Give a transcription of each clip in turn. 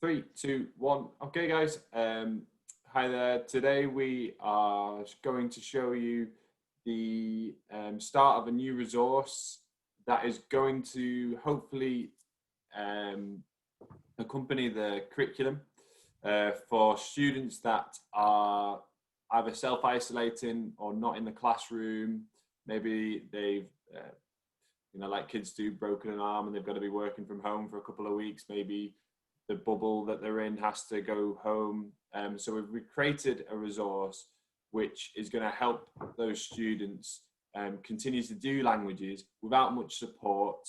Three, two, one. Okay, guys. Hi there. Today we are going to show you the start of a new resource that is going to hopefully accompany the curriculum for students that are either self-isolating or not in the classroom. Maybe they've, like kids do, broken an arm and they've got to be working from home for a couple of weeks. Maybe the bubble that they're in has to go home. So we've created a resource which is going to help those students continue to do languages without much support,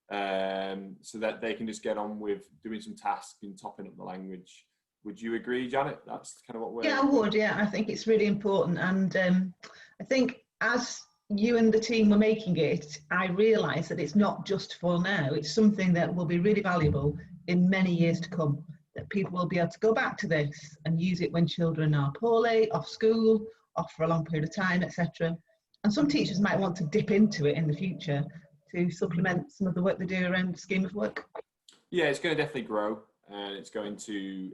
so that they can just get on with doing some tasks and topping up the language. Would you agree, Janet? That's kind of what we're... Yeah, I would. Yeah, I think it's really important. And I think as you and the team were making it, I realised that it's not just for now. It's something that will be really valuable in many years to come, that people will be able to go back to this and use it when children are poorly, off school, off for a long period of time, etc. And some teachers might want to dip into it in the future to supplement some of the work they do around the scheme of work. Yeah, it's going to definitely grow, and it's going to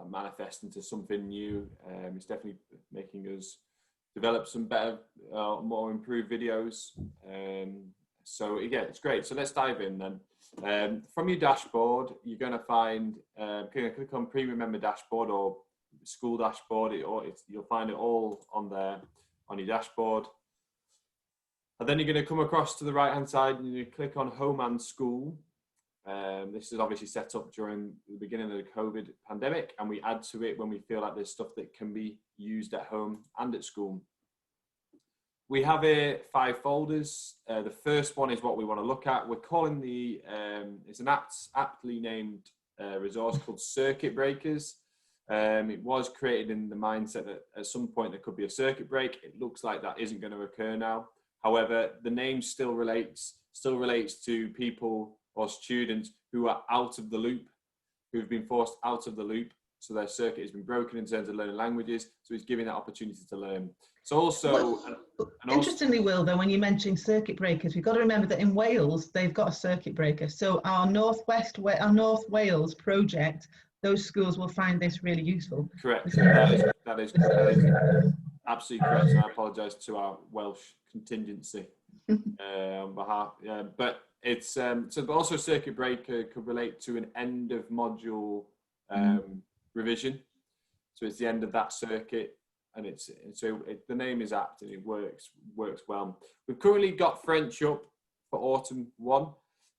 manifest into something new. It's definitely making us develop some better, more improved videos. So yeah, it's great. So let's dive in then. From your dashboard, you're going to find, click on Premium Member Dashboard or School Dashboard, you'll find it all on there on your dashboard. And then you're going to come across to the right hand side and you click on Home and School. This is obviously set up during the beginning of the COVID pandemic, and we add to it when we feel like there's stuff that can be used at home and at school. We have 5 folders. The first one is what we want to look at. We're calling it's an aptly named resource called Circuit Breakers. It was created in the mindset that at some point there could be a circuit break. It looks like that isn't going to occur now. However, the name still relates to people or students who are out of the loop, who've been forced out of the loop. So their circuit has been broken in terms of learning languages. So it's giving that opportunity to learn. So also... Interestingly, Will, though, when you mentioned circuit breakers, we've got to remember that in Wales, they've got a circuit breaker. So our North Wales project, those schools will find this really useful. Correct. That is absolutely correct. And I apologise to our Welsh contingency on behalf. Yeah, but it's so also circuit breaker could relate to an end of module revision. So it's the end of that circuit, and the name is apt and it works well. We've currently got French up for autumn 1.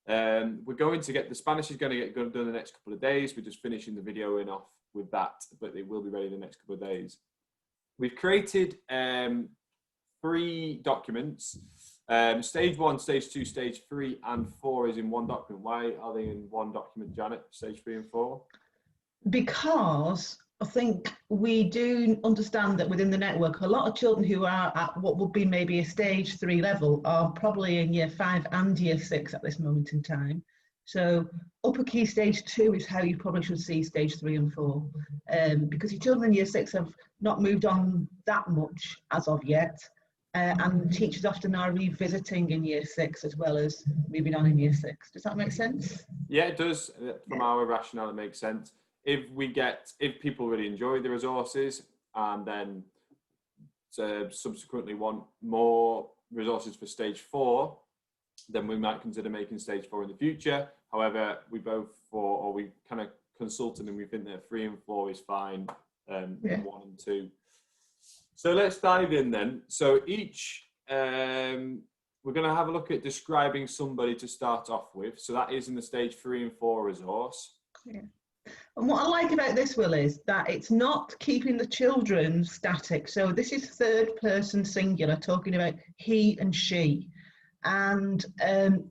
We're going to get the Spanish is going to get done in the next couple of days. We're just finishing the video off with that, but it will be ready in the next couple of days. We've created 3 documents. Stage 1, Stage 2, Stage 3 and 4 is in one document. Why are they in one document, Janet, Stage 3 and 4? Because I think we do understand that within the network, a lot of children who are at what would be maybe a Stage 3 level are probably in Year 5 and Year 6 at this moment in time. So upper key Stage 2 is how you probably should see Stage 3 and 4, because your children in Year 6 have not moved on that much as of yet. And teachers often are revisiting in Year 6 as well as moving on in Year 6. Does that make sense? Yeah, it does. From our rationale, it makes sense. If people really enjoy the resources and then subsequently want more resources for Stage 4, then we might consider making Stage 4 in the future. However, we kind of consulted and we think that 3 and 4 is fine, 1 and 2. So let's dive in then. So we're going to have a look at describing somebody to start off with. So that is in the Stage 3 and 4 resource. Yeah. And what I like about this, Will, is that it's not keeping the children static. So this is 3rd person singular, talking about he and she. And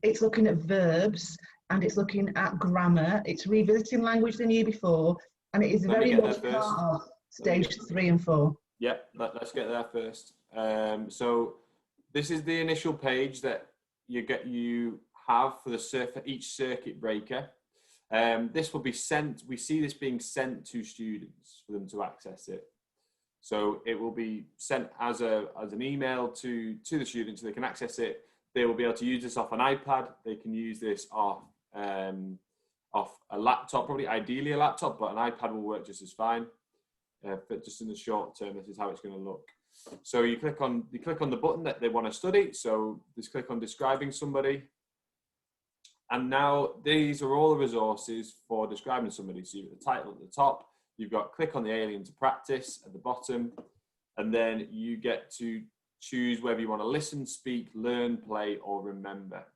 it's looking at verbs and it's looking at grammar. It's revisiting language than year before. And it is very much part of Stage 3 and 4. Yeah, let's get there first. So this is the initial page that you have for each circuit breaker. This will be sent. We see this being sent to students for them to access it. So it will be sent as an email to the students so they can access it. They will be able to use this off an iPad. They can use this off off a laptop, probably ideally a laptop, but an iPad will work just as fine. But just in the short term, this is how it's going to look. So you click on the button that they want to study. So just click on describing somebody. And now these are all the resources for describing somebody. So you've got the title at the top, you've got click on the alien to practice at the bottom, and then you get to choose whether you want to listen, speak, learn, play, or remember.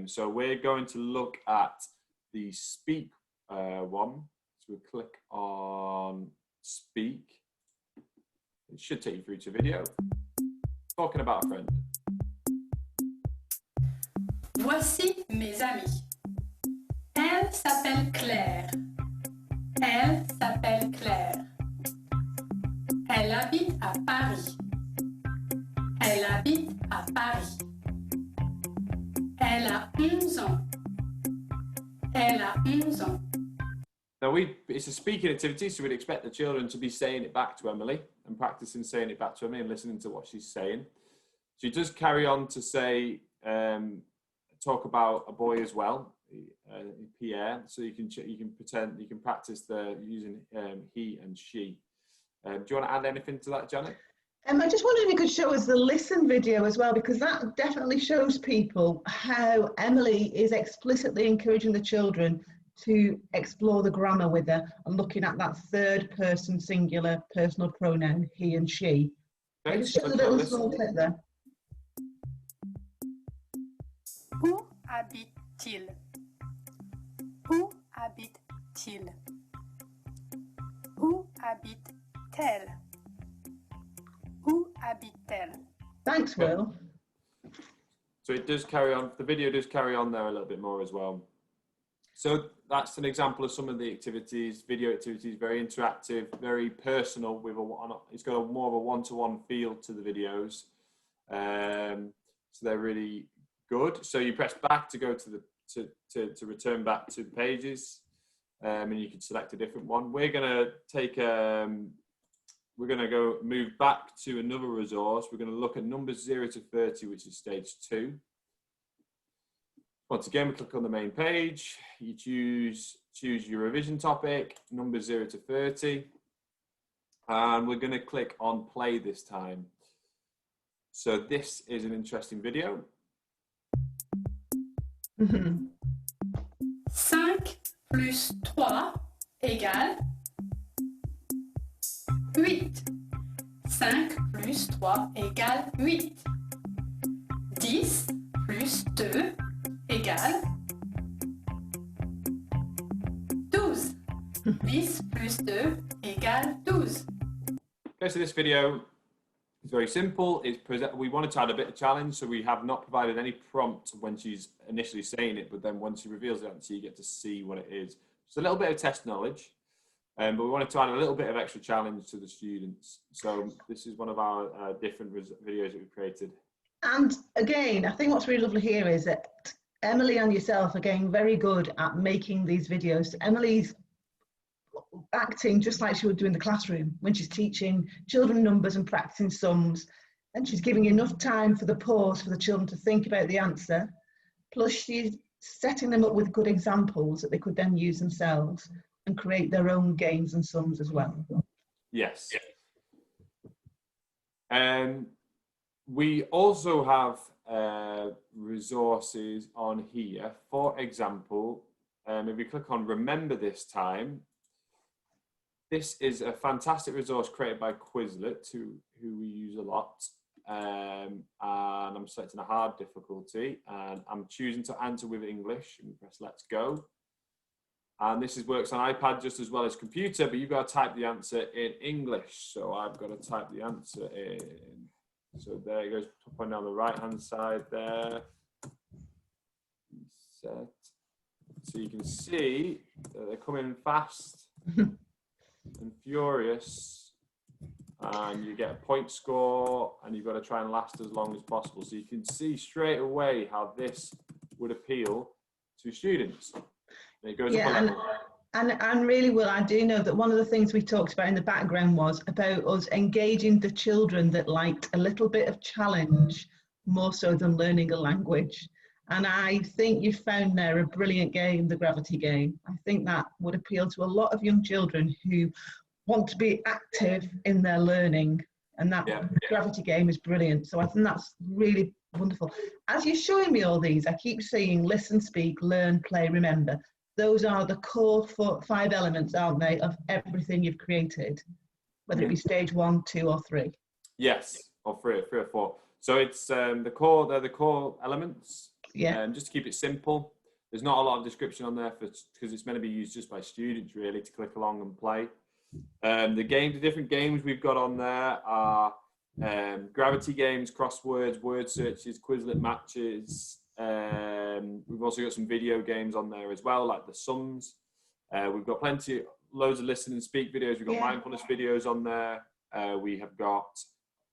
So we're going to look at the speak one. So we'll click on speak. It should take you through to video. Talking about a friend. Voici mes amis. Elle s'appelle Claire. Elle s'appelle Claire. Elle habite à Paris. Elle habite à Paris. Elle a 11 ans. Elle a 11 ans. Now it's a speaking activity, so we'd expect the children to be saying it back to Emily and practicing saying it back to Emily and listening to what she's saying. She does carry on to say, talk about a boy as well, Pierre. So you can practice using he and she. Do you want to add anything to that, Janet? I just wondered if you could show us the listen video as well, because that definitely shows people how Emily is explicitly encouraging the children to explore the grammar with her and looking at that third person singular personal pronoun, he and she. Okay, Just show the little small clip there. Où habite-t-il? Où habite-t-il? Où habite-t-elle? Où habite-t-elle? Thanks, Will. So it does carry on, the video does carry on there a little bit more as well. So that's an example of some of the activities, video activities, very interactive, very personal. It's got more of a one-to-one feel to the videos. So they're really good. So you press back to go to return back to the pages, and you can select a different one. We're gonna move back to another resource. We're gonna look at numbers 0 to 30, which is stage 2. Once again, we click on the main page. You choose your revision topic, numbers 0 to 30, and we're going to click on play this time. So this is an interesting video. 5 plus 3 égale 8. 5 plus 3 égale 8. 10 plus 2 égale 12. 10 plus 2 égale 12. Okay, so this video is very simple. We wanted to add a bit of challenge, so we have not provided any prompt when she's initially saying it, but then once she reveals the answer, you get to see what it is. It's a little bit of test knowledge, but we wanted to add a little bit of extra challenge to the students. So this is one of our different videos that we've created. And again, I think what's really lovely here is that Emily and yourself are getting very good at making these videos. Emily's acting just like she would do in the classroom when she's teaching children numbers and practicing sums. And she's giving enough time for the pause for the children to think about the answer. Plus she's setting them up with good examples that they could then use themselves and create their own games and sums as well. Yes. We also have resources on here. For example, if we click on remember this time, this is a fantastic resource created by Quizlet, who we use a lot. And I'm selecting a hard difficulty, and I'm choosing to answer with English, and press let's go. And this works on iPad just as well as computer, but you've got to type the answer in English. So I've got to type the answer in. So there it goes, up and down the right-hand side there. Set. So you can see that they're coming fast and furious, and you get a point score, and you've got to try and last as long as possible. So you can see straight away how this would appeal to students. And it goes up a level. And really, Will, I do know that one of the things we talked about in the background was about us engaging the children that liked a little bit of challenge more so than learning a language. And I think you've found there a brilliant game, the gravity game. I think that would appeal to a lot of young children who want to be active in their learning. And that gravity game is brilliant. So I think that's really wonderful. As you're showing me all these, I keep saying listen, speak, learn, play, remember. Those are the core 5 elements, aren't they, of everything you've created, whether it be stage 1, 2, or 3. Yes, or 3 or 4. So it's they're the core elements. Yeah. Just to keep it simple. There's not a lot of description on there because it's meant to be used just by students really to click along and play. The different games we've got on there are gravity games, crosswords, word searches, Quizlet matches. We've also got some video games on there as well, like the sums. We've got loads of listen and speak videos. We've got mindfulness videos on there. We have got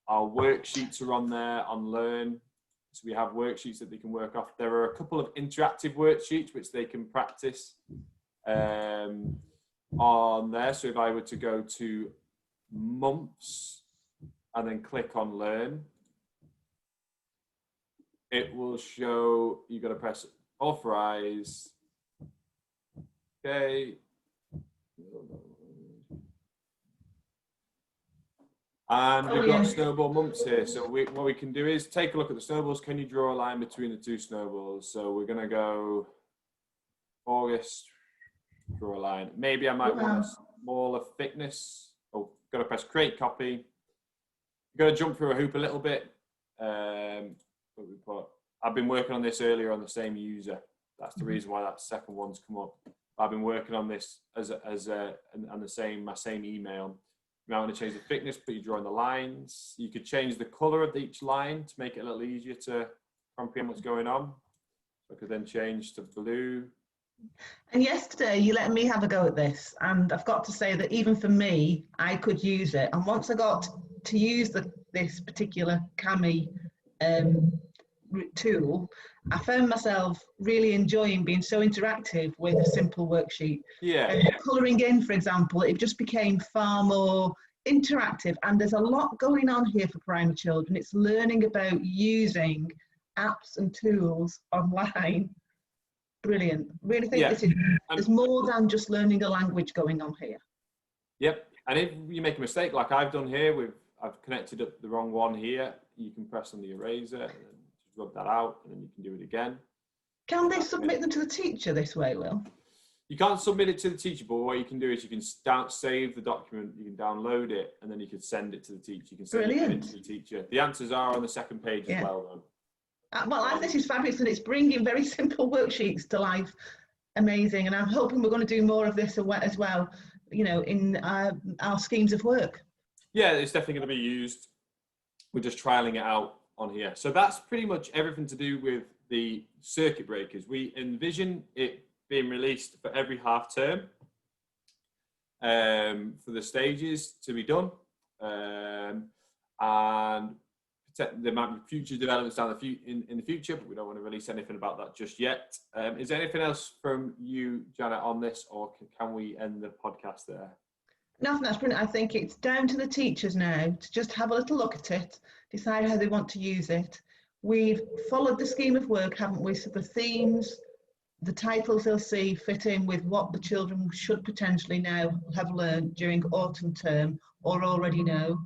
our worksheets are on there on Learn. So we have worksheets that they can work off. There are a couple of interactive worksheets which they can practice on there. So if I were to go to months and then click on Learn, it will show, you've got to press authorize. Okay. And we've got snowball months here. So what we can do is take a look at the snowballs. Can you draw a line between the 2 snowballs? So we're going to go August, draw a line. Maybe I might want a smaller thickness. Oh, got to press create copy. You've got to jump through a hoop a little bit. I've been working on this earlier on the same user. That's the reason why that second one's come up. I've been working on this on my same email. You might want to change the thickness, but you're drawing the lines. You could change the color of each line to make it a little easier to comprehend what's going on. So I could then change to blue. And yesterday you let me have a go at this, and I've got to say that even for me, I could use it. And once I got to use this particular Kami tool, I found myself really enjoying being so interactive with a simple worksheet. Yeah. Colouring in, for example, it just became far more interactive, and there's a lot going on here for primary children. It's learning about using apps and tools online. Brilliant. Really think there's more than just learning a language going on here. Yep. And if you make a mistake like I've done here, I've connected up the wrong one here, you can press on the eraser and then just rub that out, and then you can do it again. Can they submit them to the teacher this way, Will? You can't submit it to the teacher, but what you can do is you can save the document, you can download it, and then you can send it to the teacher. You can send it to the teacher. The answers are on the second page as well, though. Well, I think this is fabulous, and it's bringing very simple worksheets to life. Amazing, and I'm hoping we're going to do more of this as well, you know, in our schemes of work. Yeah, it's definitely going to be used. We're just trialing it out on here. So that's pretty much everything to do with the circuit breakers. We envision it being released for every half term for the stages to be done. And there might be future developments in the future, but we don't want to release anything about that just yet. Is there anything else from you, Janet, on this, or can we end the podcast there? Nothing, that's brilliant. I think it's down to the teachers now to just have a little look at it, decide how they want to use it. We've followed the scheme of work, haven't we? So the themes, the titles they'll see fit in with what the children should potentially now have learned during autumn term or already know.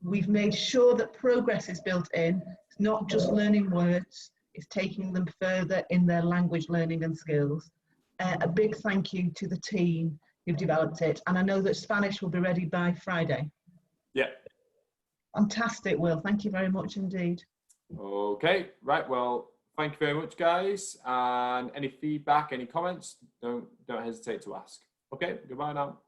We've made sure that progress is built in. It's not just learning words, it's taking them further in their language learning and skills. A big thank you to the team who've developed it. And I know that Spanish will be ready by Friday. Yeah. Fantastic, Will. Thank you very much indeed. Okay, right. Well, thank you very much, guys. And any feedback, any comments, don't hesitate to ask. Okay, goodbye now.